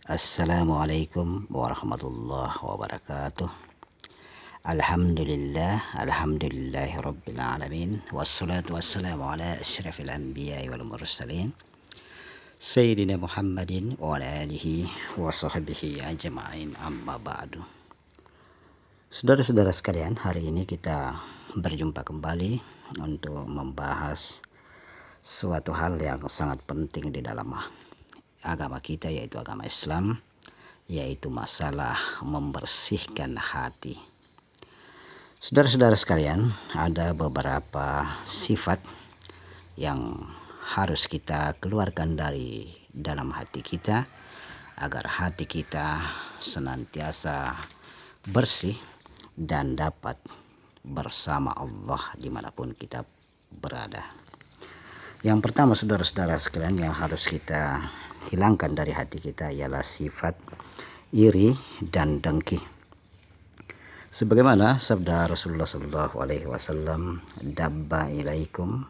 Assalamualaikum warahmatullahi wabarakatuh. Alhamdulillahi rabbil alamin. Wassalatu wassalamu ala asyrafil anbiya'i wal mursalin Sayyidina Muhammadin wa ala alihi wa sahbihi ajma'in, amma ba'du. Saudara-saudara sekalian, hari ini kita berjumpa kembali untuk membahas suatu hal yang sangat penting di dalam agama kita, yaitu agama Islam, yaitu masalah membersihkan hati. Saudara-saudara sekalian, ada beberapa sifat yang harus kita keluarkan dari dalam hati kita agar hati kita senantiasa bersih dan dapat bersama Allah dimanapun kita berada. Yang pertama, saudara-saudara sekalian, yang harus kita hilangkan dari hati kita ialah sifat iri dan dengki. Sebagaimana sabda Rasulullah sallallahu alaihi wasallam, "Dabba ilaikum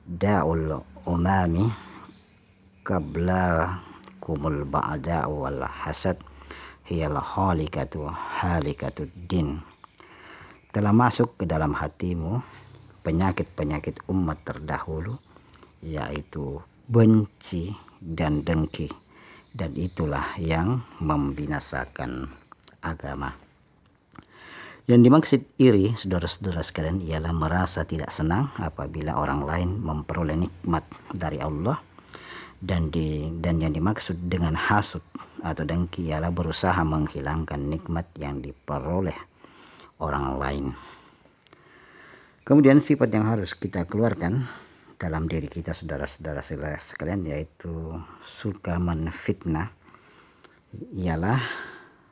da'ul umami qabla kumul ba'da wal hasad hiyal halikatud din." Telah masuk ke dalam hatimu penyakit-penyakit umat terdahulu, yaitu benci dan dengki, dan itulah yang membinasakan agama. Yang dimaksud iri, saudara-saudara sekalian, ialah merasa tidak senang apabila orang lain memperoleh nikmat dari Allah, dan yang dimaksud dengan hasud atau dengki ialah berusaha menghilangkan nikmat yang diperoleh orang lain. Kemudian sifat yang harus kita keluarkan dalam diri kita, saudara-saudara sekalian, yaitu suka menfitnah, ialah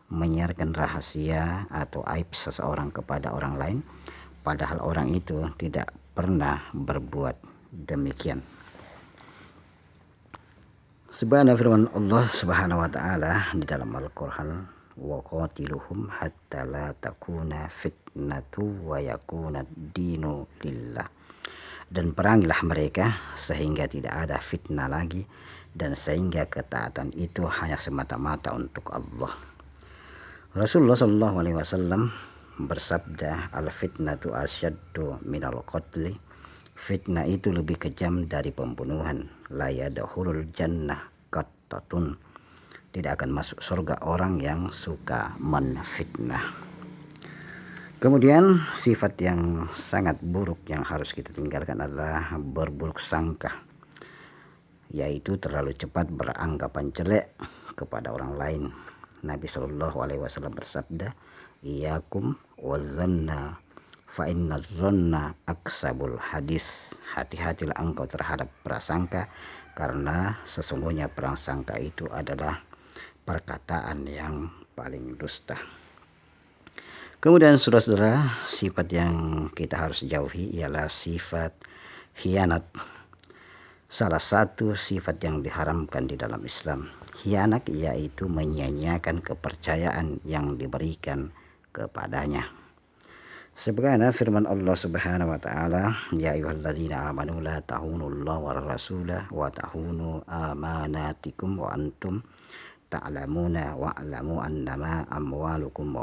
menyiarkan rahasia atau aib seseorang kepada orang lain, padahal orang itu tidak pernah berbuat demikian. Sebagaimana firman Allah Subhanahu wa taala di dalam Al-Qur'an, "Wa qatiluhum hatta la takuna fitnatu wa yakuna dinu lillah." Dan perangilah mereka sehingga tidak ada fitnah lagi dan sehingga ketaatan itu hanya semata-mata untuk Allah. Rasulullah sallallahu alaihi wasallam bersabda, "Al-fitnatu asyaddu minal qatli." Fitnah itu lebih kejam dari pembunuhan. La yadkhulul jannah qattatun. Tidak akan masuk surga orang yang suka menfitnah. Kemudian sifat yang sangat buruk yang harus kita tinggalkan adalah berburuk sangka, yaitu terlalu cepat beranggapan jelek kepada orang lain. Nabi Shallallahu alaihi wasallam bersabda, "Iyyakum wadzanna fa inna dzanna aksabul hadis." Hati-hatilah engkau terhadap prasangka, karena sesungguhnya prasangka itu adalah perkataan yang paling dusta. Kemudian saudara-saudara, sifat yang kita harus jauhi ialah sifat khianat. Salah satu sifat yang diharamkan di dalam Islam, khianat, yaitu menyia-nyiakan kepercayaan yang diberikan kepadanya. Sebagaimana firman Allah Subhanahu wa taala, "Ya ayyuhalladzina amanu la tahunullaha war rasulah wa tahunu amanatikum wa antum ta'lamuna wa'lamu annama amwalukum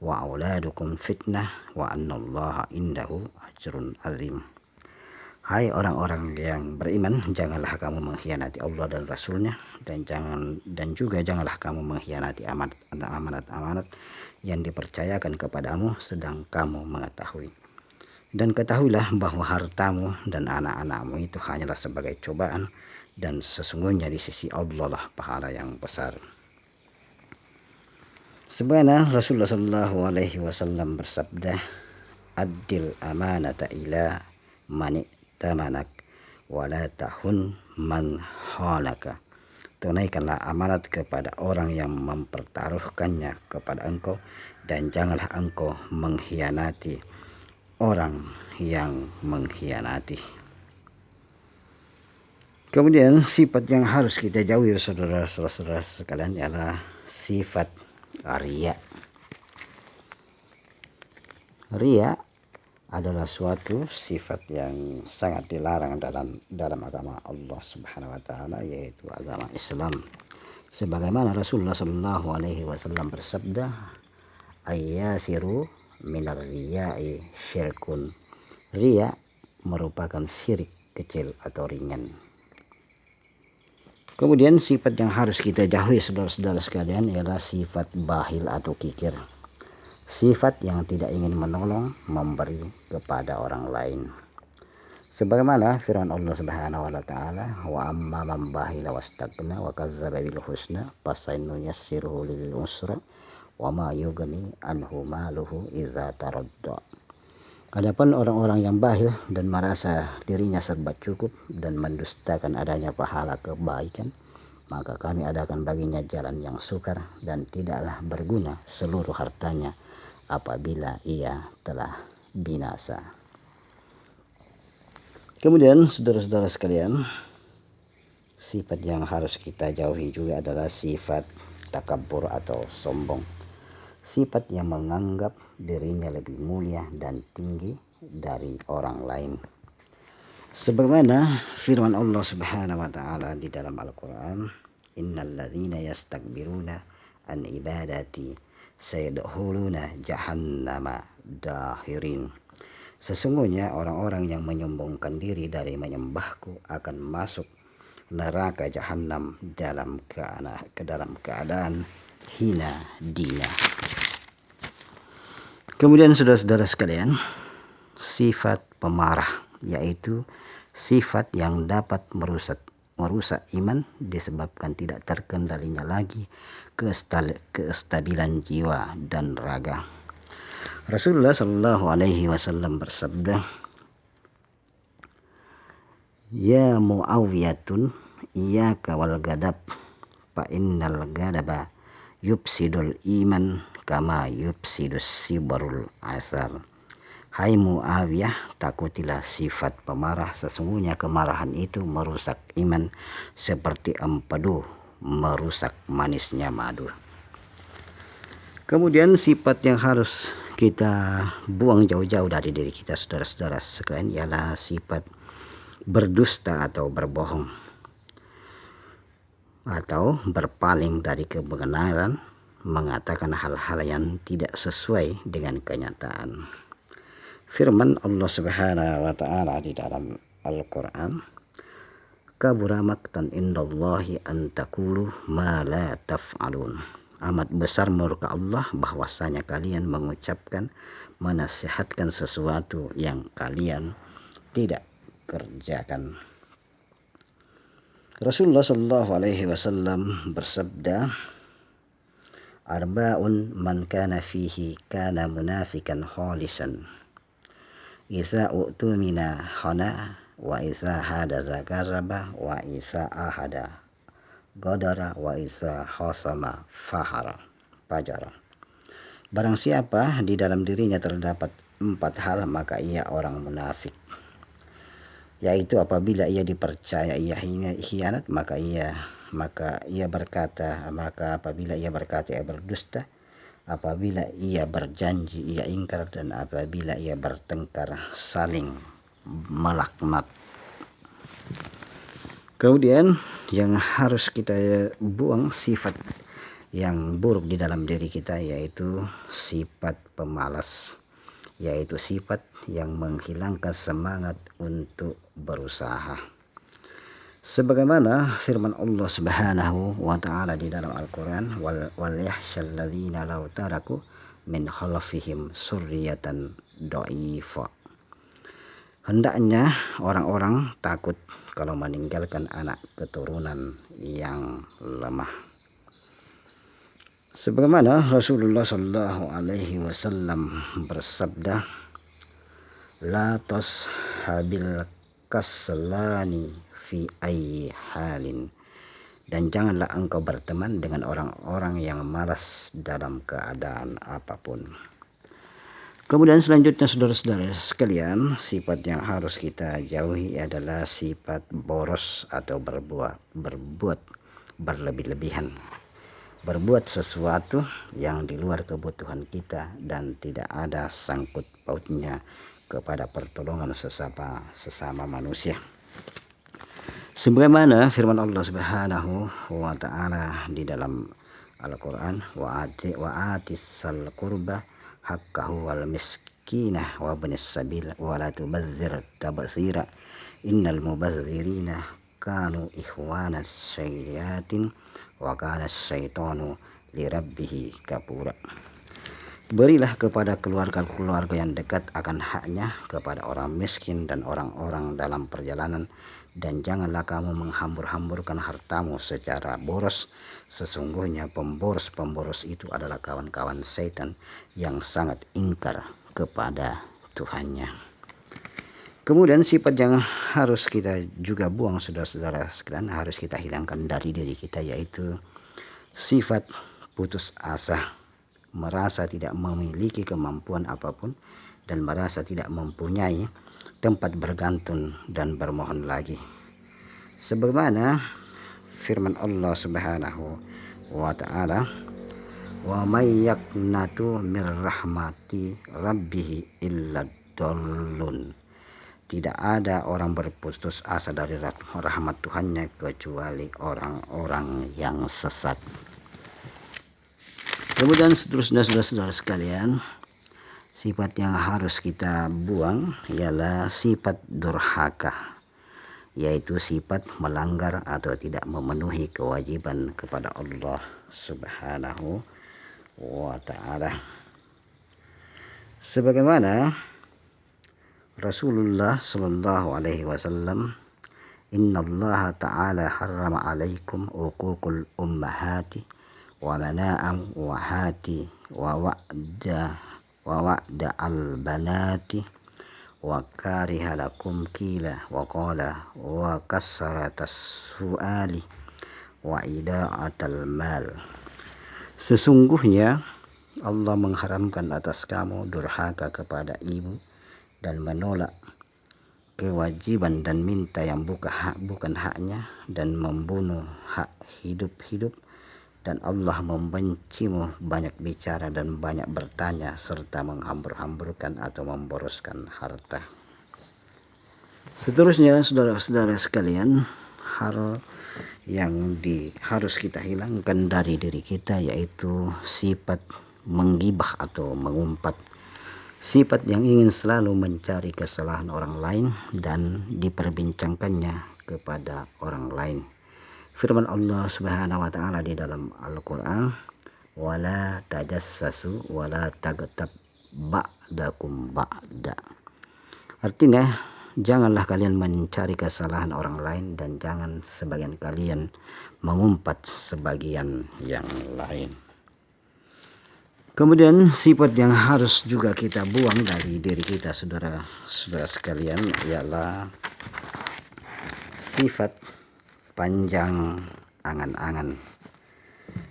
wa auladukum fitnah wa annallaha indahu ajrun azim." Hai orang-orang yang beriman, janganlah kamu mengkhianati Allah dan Rasulnya, dan juga janganlah kamu mengkhianati amanat-amanat yang dipercayakan kepadamu sedang kamu mengetahui. Dan ketahuilah bahwa hartamu dan anak-anakmu itu hanyalah sebagai cobaan, dan sesungguhnya di sisi Allah lah pahala yang besar. Sebagaimana Rasulullah sallallahu alaihi wasallam bersabda, "Addil amanata ila man tamanak wa la tahun man khalaka." Tunaikanlah amanat kepada orang yang mempertaruhkannya kepada engkau, dan janganlah engkau mengkhianati orang yang mengkhianati. Kemudian sifat yang harus kita jauhi, saudara-saudara sekalian, ialah sifat riya. Riya adalah suatu sifat yang sangat dilarang dalam agama Allah Subhanahu wa taala, yaitu agama Islam. Sebagaimana Rasulullah Shallallahu alaihi wasallam bersabda, ayyasiru minar riya'i syirkun. Riya merupakan syirik kecil atau ringan. Kemudian sifat yang harus kita jauhi saudara-saudara sekalian ialah sifat bakhil atau kikir. Sifat yang tidak ingin menolong, memberi kepada orang lain. Sebagaimana firman Allah Subhanahu wa taala, wa amma man bakhila wastagna wa kadzdzaba bil husna fasanuyassiruhu lil usra wa ma yughni anhu maluhu idza taradda. Adapun orang-orang yang bakhil dan merasa dirinya serba cukup dan mendustakan adanya pahala kebaikan, maka kami adakan baginya jalan yang sukar dan tidaklah berguna seluruh hartanya apabila ia telah binasa. Kemudian saudara-saudara sekalian, sifat yang harus kita jauhi juga adalah sifat takabur atau sombong. Sifat yang menganggap dirinya lebih mulia dan tinggi dari orang lain. Sebagaimana firman Allah Subhanahu wa taala di dalam Al-Qur'an, innal ladzina yastakbiruna an ibadati sayadkhuluna jahannama dakhirin. Sesungguhnya orang-orang yang menyombongkan diri dari menyembahku akan masuk neraka jahanam dalam keadaan hina dina. Kemudian saudara-saudara sekalian, sifat pemarah, yaitu sifat yang dapat merusak iman disebabkan tidak terkendalinya lagi kestabilan jiwa dan raga. Rasulullah Shallallahu alaihi wasallam bersabda, ya Muawiyatun, iyyaka wal gadab, fa innal gadaba yufsidul iman kama yufsidus sibarul asar. Hai Muawiyah, takutilah sifat pemarah, sesungguhnya kemarahan itu merusak iman seperti empedu merusak manisnya madu. Kemudian sifat yang harus kita buang jauh-jauh dari diri kita saudara-saudara sekalian ialah sifat berdusta atau berbohong atau berpaling dari kebenaran, mengatakan hal-hal yang tidak sesuai dengan kenyataan. Firman Allah Subhanahu wa taala di dalam Al-Qur'an, kabura maqtan indallahi an taqulu ma la taf'alun. Amat besar murka Allah bahwasanya kalian mengucapkan, menasihatkan sesuatu yang kalian tidak kerjakan. Rasulullah Shallallahu alaihi wasallam bersabda, arba'un man kana fihi kana munafikan khalisan. Isa u'tumina khana wa isa hadza karaba wa isa ahada godara wa isa khosama fajara. Barang siapa di dalam dirinya terdapat 4 hal, maka ia orang munafik, yaitu apabila ia dipercaya ia khianat, maka apabila ia berkata ia berdusta, apabila ia berjanji ia ingkar, dan apabila ia bertengkar saling melaknat. Kemudian yang harus kita buang sifat yang buruk di dalam diri kita, yaitu sifat pemalas, yaitu sifat yang menghilangkan semangat untuk berusaha. Sebagaimana firman Allah Subhanahu wa taala di dalam Al-Qur'an, wal yahsyal ladzina law taraku min khalfihim surriyatan dha'ifa. Hendaknya orang-orang takut kalau meninggalkan anak keturunan yang lemah. Sebagaimana Rasulullah Shallallahu alaihi wasallam bersabda, la tashabil kaslani fi ayyi halin, dan janganlah engkau berteman dengan orang-orang yang malas dalam keadaan apapun. Kemudian selanjutnya saudara-saudara sekalian, sifat yang harus kita jauhi adalah sifat boros atau berbuat berlebih-lebihan. Berbuat sesuatu yang di luar kebutuhan kita dan tidak ada sangkut pautnya kepada pertolongan sesama manusia. Sebagaimana firman Allah Subhanahu wa taala di dalam Al-Qur'an, wa atisal qurba haqqahu wal miskinah wa ibnis sabil wa la tubazzir tabzira innal mubazzirina kanu ikhwanas syayatin wa kana syaitanu lirabbih kafura. Berilah kepada keluarga-keluarga yang dekat akan haknya, kepada orang miskin dan orang-orang dalam perjalanan, dan janganlah kamu menghambur-hamburkan hartamu secara boros. Sesungguhnya pemboros-pemboros itu adalah kawan-kawan setan yang sangat ingkar kepada Tuhannya. Kemudian sifat yang harus kita juga buang, saudara-saudara sekalian, harus kita hilangkan dari diri kita, yaitu sifat putus asa, merasa tidak memiliki kemampuan apapun, dan merasa tidak mempunyai tempat bergantung dan bermohon lagi. Sebagaimana firman Allah Subhanahu wa taala, wa may yaqnatu mir rahmati rabbih illa dallun. Tidak ada orang berputus asa dari rahmat Tuhannya kecuali orang-orang yang sesat. Kemudian seterusnya, saudara-saudara sekalian, sifat yang harus kita buang ialah sifat durhaka, yaitu sifat melanggar atau tidak memenuhi kewajiban kepada Allah Subhanahu wa taala. Sebagaimana Rasulullah sallallahu alaihi wasallam, innallaha ta'ala harrama alaikum uququl ummahati wa mana'am wa hati wa wa'da al-banati wa kariha lakum kila wa qala wa kasratas su'ali wa ida'atal mal. Sesungguhnya Allah mengharamkan atas kamu durhaka kepada ibu dan menolak kewajiban dan minta yang bukan haknya, dan membunuh hak hidup, dan Allah membencimu banyak bicara dan banyak bertanya serta menghambur-hamburkan atau memboroskan harta. Seterusnya, saudara-saudara sekalian, hal yang harus kita hilangkan dari diri kita yaitu sifat menggibah atau mengumpat, sifat yang ingin selalu mencari kesalahan orang lain dan diperbincangkannya kepada orang lain. Firman Allah Subhanahu wa taala di dalam Al-Qur'an, wala tajassasu wala tagtab ba'dakum ba'da. Artinya, janganlah kalian mencari kesalahan orang lain dan jangan sebagian kalian mengumpat sebagian yang lain. Kemudian sifat yang harus juga kita buang dari diri kita, saudara-saudara sekalian, ialah sifat panjang angan-angan,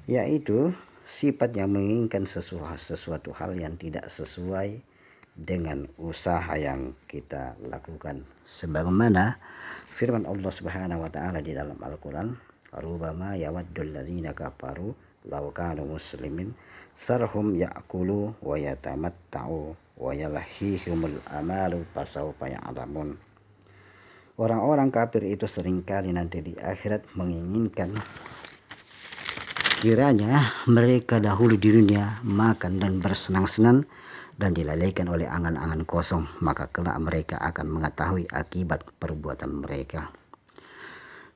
yaitu sifat yang menginginkan sesuatu hal yang tidak sesuai dengan usaha yang kita lakukan. Sebagaimana firman Allah Subhanahu wa taala di dalam Al-Qur'an, rubama yawaddul ladzina kafaru law kanu muslimin sarhum ya'kulu wa yatamatta'u wa yalahihimul amalu fasawfa ya'lamun. Orang-orang kafir itu seringkali nanti di akhirat menginginkan kiranya mereka dahulu di dunia makan dan bersenang-senang dan dilalaikan oleh angan-angan kosong, maka kelak mereka akan mengetahui akibat perbuatan mereka.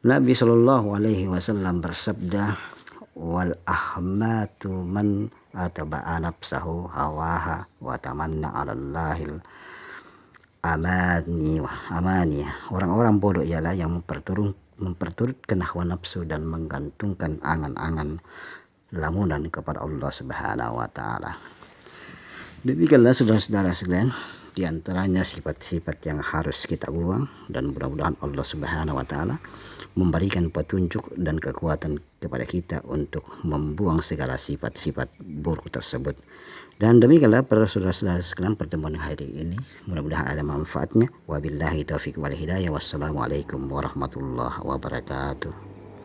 Nabi Shallallahu alaihi wasallam bersabda, wal ahmatu man ataba'a nafsahu hawaha wa tamanna 'alallahil amani. Orang-orang bodoh ialah yang memperturutkan hawa nafsu dan menggantungkan angan-angan lamunan kepada Allah Subhanahu wa taala. Demikianlah saudara-saudara sekalian, di antaranya sifat-sifat yang harus kita buang, dan mudah-mudahan Allah Subhanahu wa taala memberikan petunjuk dan kekuatan kepada kita untuk membuang segala sifat-sifat buruk tersebut. Dan demikianlah para saudara-saudara sekalian pertemuan hari ini, mudah-mudahan ada manfaatnya. Wabillahi taufiq wal hidayah. Wassalamualaikum warahmatullahi wabarakatuh.